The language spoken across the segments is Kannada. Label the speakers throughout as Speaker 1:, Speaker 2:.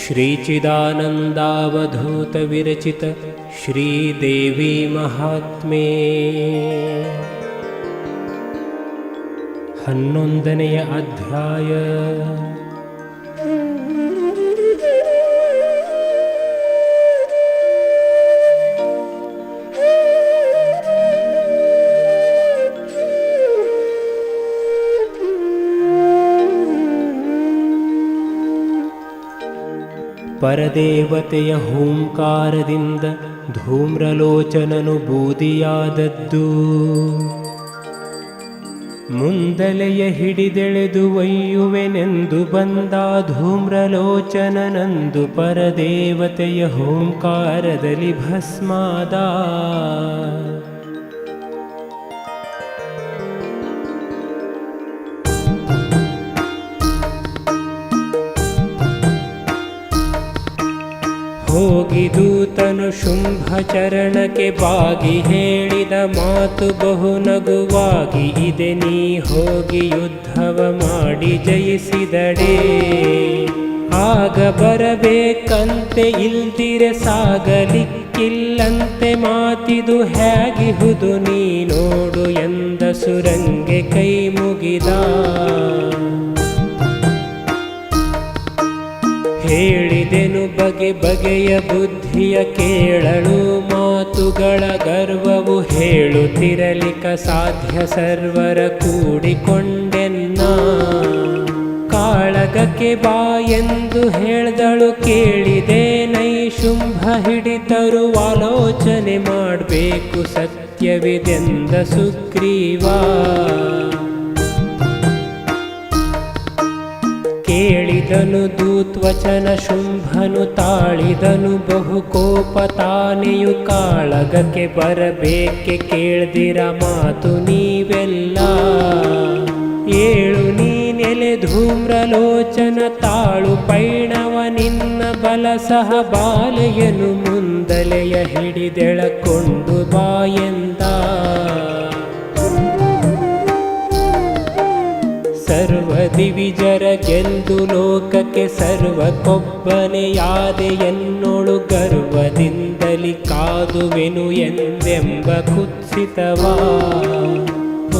Speaker 1: ಶ್ರೀಚಿದಾನಂದಾವಧೂತ ವಿರಚಿತ ಶ್ರೀದೇವಿ ಮಹಾತ್ಮೆ 11ನೇ ಅಧ್ಯಾಯ. ಪರದೇವತೆಯ ಹೂಂಕಾರದಿಂದ ಧೂಮ್ರಲೋಚನನು ಬೂದಿಯಾದದ್ದು. ಮುಂದಲೆಯ ಹಿಡಿದೆಳೆದು ಒಯ್ಯುವೆನೆಂದು ಬಂದ ಧೂಮ್ರಲೋಚನನಂದು ಪರದೇವತೆಯ ಹೂಂಕಾರದಲ್ಲಿ ಭಸ್ಮಾದ. ಹೋಗಿ ದೂತನು ಶುಂಭ ಚರಣಕ್ಕೆ ಬಾಗಿ ಹೇಳಿದ ಮಾತು ಬಹು ನಗುವಾಗಿ ಇದೆ. ನೀ ಹೋಗಿ ಯುದ್ಧವ ಮಾಡಿ ಜಯಿಸಿದಡೆ ಆಗ ಬರಬೇಕಂತೆ, ಇಲ್ದಿರೆ ಸಾಗಲಿಕ್ಕಿಲ್ಲಂತೆ. ಮಾತಿದು ಹೇಗಿಹುದು ನೀ ನೋಡು ಎಂದ ಸುರಂಗೆ ಕೈ ಮುಗಿದ. ಹೇಳಿದೆನು ಬಗೆ ಬಗೆಯ ಬುದ್ಧಿಯ ಕೇಳಲು ಮಾತುಗಳ ಗರ್ವವು ಹೇಳುತ್ತಿರಲಿಕ ಸಾಧ್ಯ ಸರ್ವರ ಕೂಡಿಕೊಂಡೆನ್ನ. ಕಾಳಗಕ್ಕೆ ಬಾ ಎಂದು ಹೇಳ್ದಳು ಕೇಳಿದೆ ನೈ ಶುಂಭ ಹಿಡಿತರು ಆಲೋಚನೆ ಮಾಡಬೇಕು ಸತ್ಯವಿದೆಂದ ಸುಗ್ರೀವ. ಕೇಳಿದನು ದೂತ್ವಚನ ಶುಂಭನು ತಾಳಿದನು ಬಹು ಕೋಪ ತಾನೆಯು. ಕಾಳಗಕ್ಕೆ ಬರಬೇಕೆ ಕೇಳ್ದಿರ ಮಾತು ನೀವೆಲ್ಲ. ಏಳು ನೀನೆಲೆ ಧೂಮ್ರಲೋಚನ ತಾಳು ಪೈಣವ ನಿನ್ನ ಬಲ ಸಹ ಬಾಲೆಯನು ಮುಂದಲೆಯ ಹಿಡಿದೆಳಕೊಂಡು ಬಾಯೆಂದ. ಸರ್ವ ದಿವಿಜರ ಗೆಲ್ದು ಲೋಕಕ್ಕೆ ಸರ್ವಕ್ಕೊಬ್ಬನೆಯಾದೆ ಎನ್ನೋಳು ಗರ್ವದಿಂದಲಿ ಕಾದುವೆನು ಎಂದೆಂಬ ಕುತ್ಸಿತವಾ.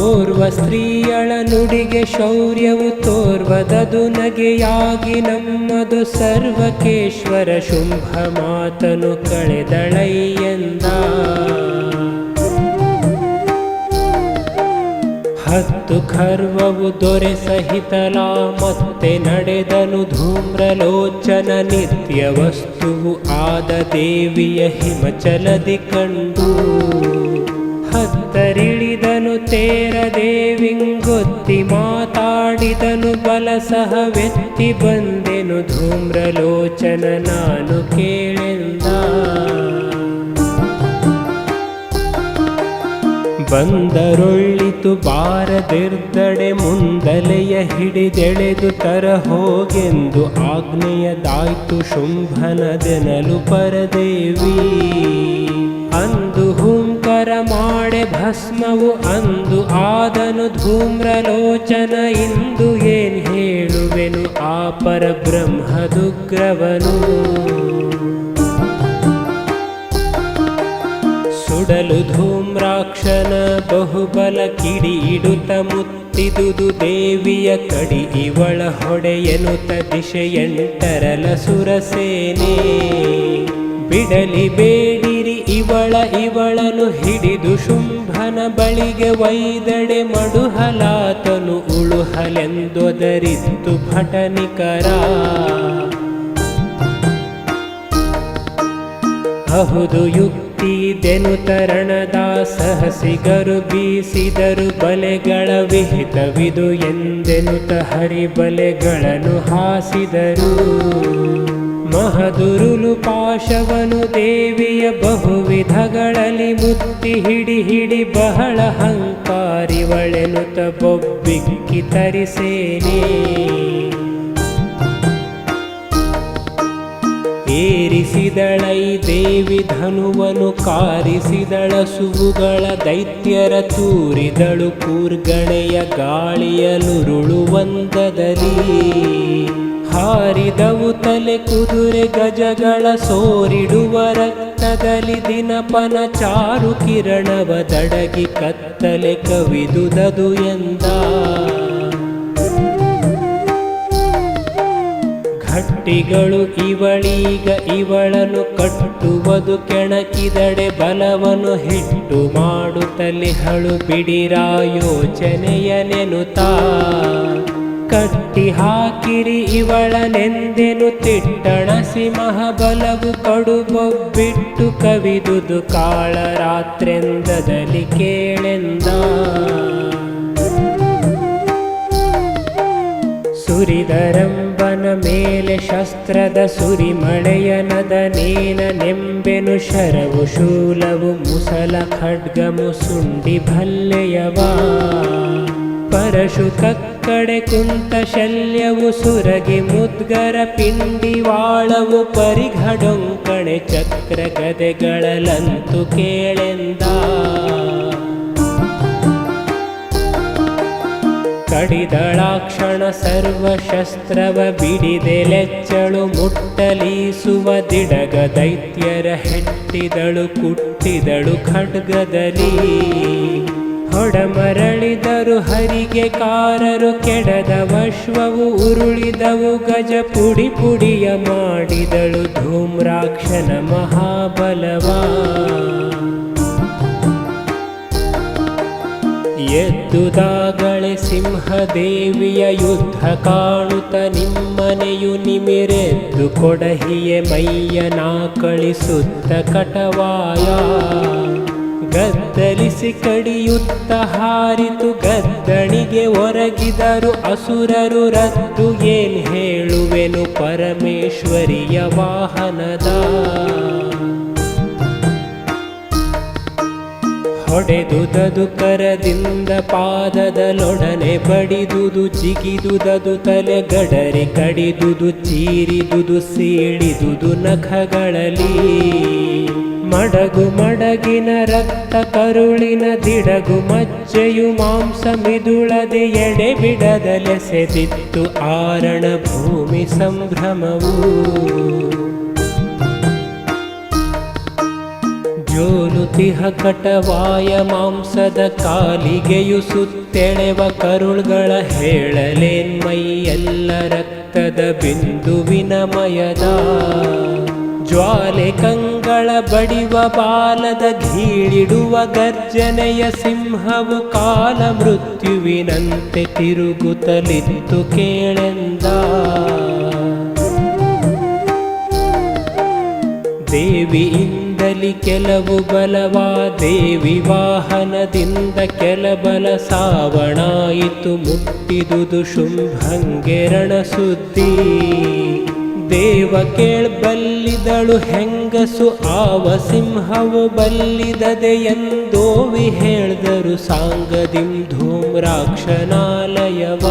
Speaker 1: ಓರ್ವ ಸ್ತ್ರೀಯಳ ನುಡಿಗೆ ಶೌರ್ಯವು ತೋರ್ವದದು ನಗೆಯಾಗಿ ನಮ್ಮದು ಸರ್ವಕೇಶ್ವರ ಶುಂಭ ಮಾತನು ಕಳೆದಳಯ್ಯಂದ. ಹತ್ತು ಖರ್ವವು ದೊರೆ ಸಹಿತಲ ಮತ್ತೆ ನಡೆದನು ಧೂಮ್ರಲೋಚನ. ನಿತ್ಯ ವಸ್ತುವು ಆದ ದೇವಿಯ ಹಿಮಚಲದಿ ಕಂಡು. ಹತ್ತರಿಳಿದನು ತೇರ ದೇವಿಂಗೊತ್ತಿ ಮಾತಾಡಿದನು ಬಲ ಸಹ ವೆತ್ತಿ ಬಂದೆನು ಧೂಮ್ರಲೋಚನ ನಾನು ಕೇಳೆಂದ. ಬಂದರೊಳ್ಳಿತು ಬಾರದಿರ್ದಡೆ ಮುಂದಲೆಯ ಹಿಡಿದೆಳೆದು ತರ ಹೋಗೆಂದು ಆಜ್ಞೆಯದಾಯ್ತು ಶುಂಭನದೆನಲು ಪರದೇವಿ. ಅಂದು ಹೂಂಕರ ಮಾಡೆ ಭಸ್ಮವು ಅಂದು ಆದನು ಧೂಮ್ರಲೋಚನ. ಇಂದು ಏನ್ ಹೇಳುವೆನು ಆ ಪರಬ್ರಹ್ಮದುಗ್ರವನು. ಸುಡಲು ಧೂಮ್ರಾಕ್ಷನ ಬಹುಬಲ ಕಿಡಿ ಇಡುತ್ತ ಮುತ್ತಿದುದು ದೇವಿಯ ಕಡಿ. ಇವಳ ಹೊಡೆಯನುತ ದಿಶೆಯಂಟರಲ ಸುರಸೇನೆ. ಬಿಡಲಿ ಬೇಡಿರಿ ಇವಳನು ಹಿಡಿದು ಶುಂಭನ ಬಳಿಗೆ ಒಯ್ದಡೆ ಮಡುಹಲಾತನು ಉಳುಹಲೆಂದೊದರಿತ್ತು ಭಟನಿಕರ. ಅಹುದು ಯುಕ್ತಿದೆನು ತರಣದ ಸಹಸಿಗರು ಬೀಸಿದರು ಬಲೆಗಳ ವಿಹಿತವಿದು ಎಂದೆನುತ ಹರಿಬಲೆಗಳನ್ನು ಹಾಸಿದರು. ಮಹದುರುಲು ಪಾಶವನು ದೇವಿಯ ಬಹುವಿಧಗಳಲ್ಲಿ ಮುತ್ತಿ ಹಿಡಿ ಬಹಳ ಹಂಕಾರಿವಳೆನುತ ಬೊಬ್ಬಿಕ್ಕಿ ತರಿಸೇನೆ. ಏರಿಸಿದಳೈ ದೇವಿ ಧನುವನು ಕಾರಿಸಿದಳ ಸುವುಗಳ ದೈತ್ಯರ ತೂರಿದಳು ಕೂರ್ಗಣೆಯ ಗಾಳಿಯಲುರುಳುವಂದದಲ್ಲಿ ಹಾರಿದವು ತಲೆ ಕುದುರೆ ಗಜಗಳ ಸೋರಿಡುವ ರಕ್ತದಲ್ಲಿ ದಿನಪನ ಚಾರು ಕಿರಣವ ದಡಗಿ ಕತ್ತಲೆ ಕವಿದುದದು ಎಂದ ಘಟ್ಟಿಗಳು ಇವಳೀಗ ಇವಳನು ಕಟ್ಟುವುದು ಕೆಣಕಿದಡೆ ಬಲವನು ಹಿಟ್ಟು ಮಾಡುತ್ತಲಿಹಳು ಬಿಡಿರಾ ಯೋಚನೆಯ ನೆನುತಾ ಕಟ್ಟಿ ಹಾಕಿರಿ ಇವಳನೆಂದೆನು ತಿಟ್ಟಣಸಿ ಮಹಾಬಲವು ಕಡುಬೊಬ್ಬಿಟ್ಟು ಕವಿದುದು ಕಾಳರಾತ್ರೆಂದದಲ್ಲಿ ಕೇಳೆಂದ ಸುರಿದರಂಬನ ಮೇಲೆ ಶಸ್ತ್ರದ ಸುರಿಮಳೆಯನದ ನೇನ ನೆಂಬೆನು ಶರವು ಶೂಲವು ಮುಸಲ ಖಡ್ಗಮು ಸುಂಡಿ ಭಲ್ಲೆಯವ ಪರಶು ಕಕ್ಕಡೆ ಕುಂತ ಶಲ್ಯವು ಸುರಗಿ ಮುದ್ಗರ ಪಿಂಡಿವಾಳವು ಪರಿಘಡೊಂಕಣೆ ಚಕ್ರ ಗದೆಗಳಲಂತು ಕೇಳೆಂದ ಕಡಿದಳಾಕ್ಷಣ ಸರ್ವಶಸ್ತ್ರವ ಬಿಡಿದೆಲೆಚ್ಚಳು ಮುಟ್ಟಲೀಸುವ ದಿಡಗ ದೈತ್ಯರ ಹೆಟ್ಟಿದಳು ಕುಟ್ಟಿದಳು ಖಡ್ಗದಲ್ಲಿ ಹೊಡಮರಳಿದರು ಹರಿಗೆ ಕಾರರು ಕೆಡದ ವಶ್ವವು ಉರುಳಿದವು ಗಜ ಪುಡಿ ಪುಡಿಯ ಮಾಡಿದಳು ಧೂಮ್ರಾಕ್ಷನ ಮಹಾಬಲವ ಎದ್ದುದಾಗಳೆ ಸಿಂಹದೇವಿಯ ಯುದ್ಧ ಕಾಣುತ್ತ ನಿಮ್ಮನೆಯು ನಿಮಿರೆದ್ದು ಕೊಡಹಿಯೆ ಮೈಯನ ಕಳಿಸುತ್ತ ಕಟವಾಯ ಗದ್ದಲಿಸಿ ಕಡಿಯುತ್ತ ಹಾರಿತು ಗದ್ದಣಿಗೆ ಒರಗಿದರು ಅಸುರರು ರದ್ದು ಏನ್ ಹೇಳುವೆನು ಪರಮೇಶ್ವರಿಯ ವಾಹನದ ಹೊಡೆದುದದು ಕರದಿಂದ ಪಾದದಲೊಡನೆ ಬಡಿದುದು ಜಿಗಿದುದದು ತಲೆಗಡರಿ ಕಡಿದುದು ಚೀರಿದುದು ಸೀಳಿದುದು ನಖಗಳಲ್ಲಿ ಮಡಗು ಮಡಗಿನ ರಕ್ತ ಕರುಳಿನ ದಿಡಗು ಮಜ್ಜೆಯು ಮಾಂಸ ಮಿದುಳದೆ ಎಡೆ ಬಿಡದಲೆಸೆದಿತ್ತು ಆರಣ ಭೂಮಿ ಸಂಭ್ರಮವು ಜೋಲುತಿಹ ಕಟವಾಯ ಮಾಂಸದ ಕಾಲಿಗೆಯು ಸುತ್ತೆಳೆವ ಕರುಳ್ಗಳ ಹೇಳಲೇನ್ ಮೈಯೆಲ್ಲ ರಕ್ತದ ಬಿಂದುವಿನ ಮಯದ ಜ್ವಾಲೆ ಕಂಗಳ ಬಡಿವ ಬಾಲದ ಘೀಳಿಡುವ ಗರ್ಜನೆಯ ಸಿಂಹವು ಕಾಲ ಮೃತ್ಯುವಿನಂತೆ ತಿರುಗುತ್ತಲಿತ್ತು ಕೇಳೆಂದ ದೇವಿಯಿಂದಲಿ ಕೆಲವು ಬಲವಾ ದೇವಿ ವಾಹನದಿಂದ ಕೆಲಬಲ ಸಾವಣಾಯಿತು ಮುಟ್ಟಿದುದು ಶುಂಭಂಗೆರಣ ಸುದ್ದಿ ದೇವ ಕೇಳ್ಬಲ್ಲಿದಳು ಹೆಂಗಸು ಆವ ಸಿಂಹವು ಬಲ್ಲಿದದೆ ಎಂದೋವಿ ಹೇಳ್ದರು ಸಾಂಗದಿಂ ಧೂಮ್ರಾಕ್ಷನಾಲಯವ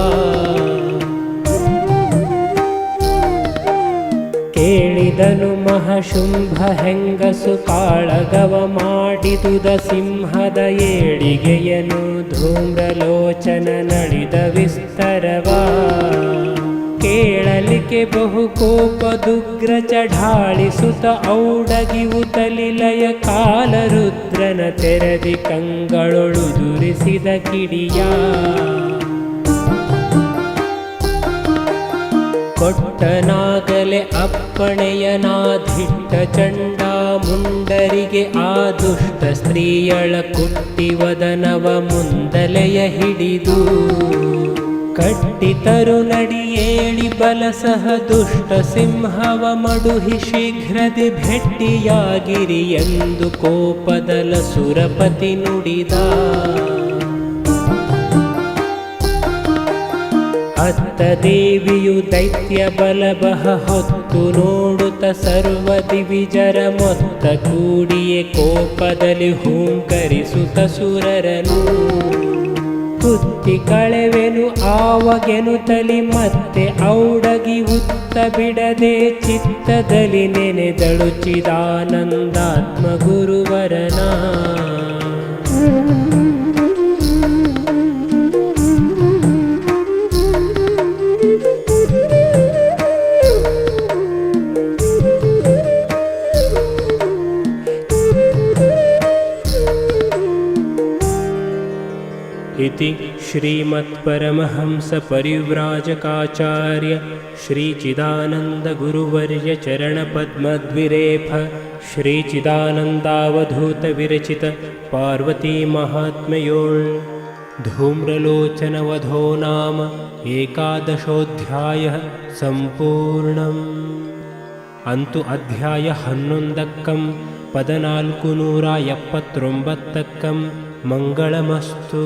Speaker 1: ಕೇಳಿದನು ಮಹಾಶುಂಭ ಹೆಂಗಸು ಕಾಳಗವ ಮಾಡಿದುದ ಸಿಂಹದ ಏಳಿಗೆಯನು ಧೂಮ್ರಲೋಚನ ನಳಿದ ವಿಸ್ತರವ ಕೇಳಲಿಕ್ಕೆ ಬಹು ಕೋಪದುಗ್ರ ಚಢಾಳಿಸುತ್ತ ಔಡಗಿವು ತಲಿಲಯ ಕಾಲರುದ್ರನ ತೆರದಿ ಕಂಗಳೊಳು ದುರಿಸಿದ ಕಿಡಿಯ ಕೊಟ್ಟನಾಗಲೆ ಅಪ್ಪಣೆಯನಾಧಿಟ್ಟ ಚಂಡ ಮುಂಡರಿಗೆ ಆ ದುಷ್ಟ ಸ್ತ್ರೀಯಳ ಕುಟ್ಟಿವದನವ ಮುಂದಲೆಯ ಹಿಡಿದು ಕಟ್ಟಿತರು ನಡಿಯೇಳಿ ಬಲಸಹ ದುಷ್ಟ ಸಿಂಹವ ಮಡುಹಿ ಶೀಘ್ರದಿ ಭೆಟ್ಟಿಯಾಗಿರಿ ಎಂದು ಕೋಪದಲ ಸುರಪತಿ ನುಡಿದ ಅತ್ತ ದೇವಿಯು ದೈತ್ಯ ಬಲಬಹ ಹೊತ್ತು ನೋಡುತ್ತ ಸರ್ವ ದಿವಿಜರ ಮೊತ್ತ ಕೂಡಿಯೇ ಕೋಪದಲ್ಲಿ ಹೂಂಕರಿಸುತ್ತ ಸುರರನು ಬುತ್ತಿ ಕಳೆವೆನು ಆವಗೆನು ತಲಿ ಮತ್ತೆ ಔಡಗಿ ಉತ್ತ ಬಿಡದೆ ಚಿತ್ತದಲ್ಲಿ ನೆನೆದಳು ಚಿದಾನಂದಾತ್ಮ ಗುರುವರನ. इति श्रीमत्परमहंसपरिव्राजकाचार्य श्रीचिदानन्दगुरुवर्य चरणपद्मद्विरेफ श्रीचिदानन्दावधूतविरचित पार्वतीमाहात्म्योळ್ धूम्रलोचनवधो नाम 11ोऽध्यायः सम्पूर्णम्. ಅಂತೂ ಅಧ್ಯಾಯ 11 ಪದ 479 ಮಂಗಳಮಸ್ತು.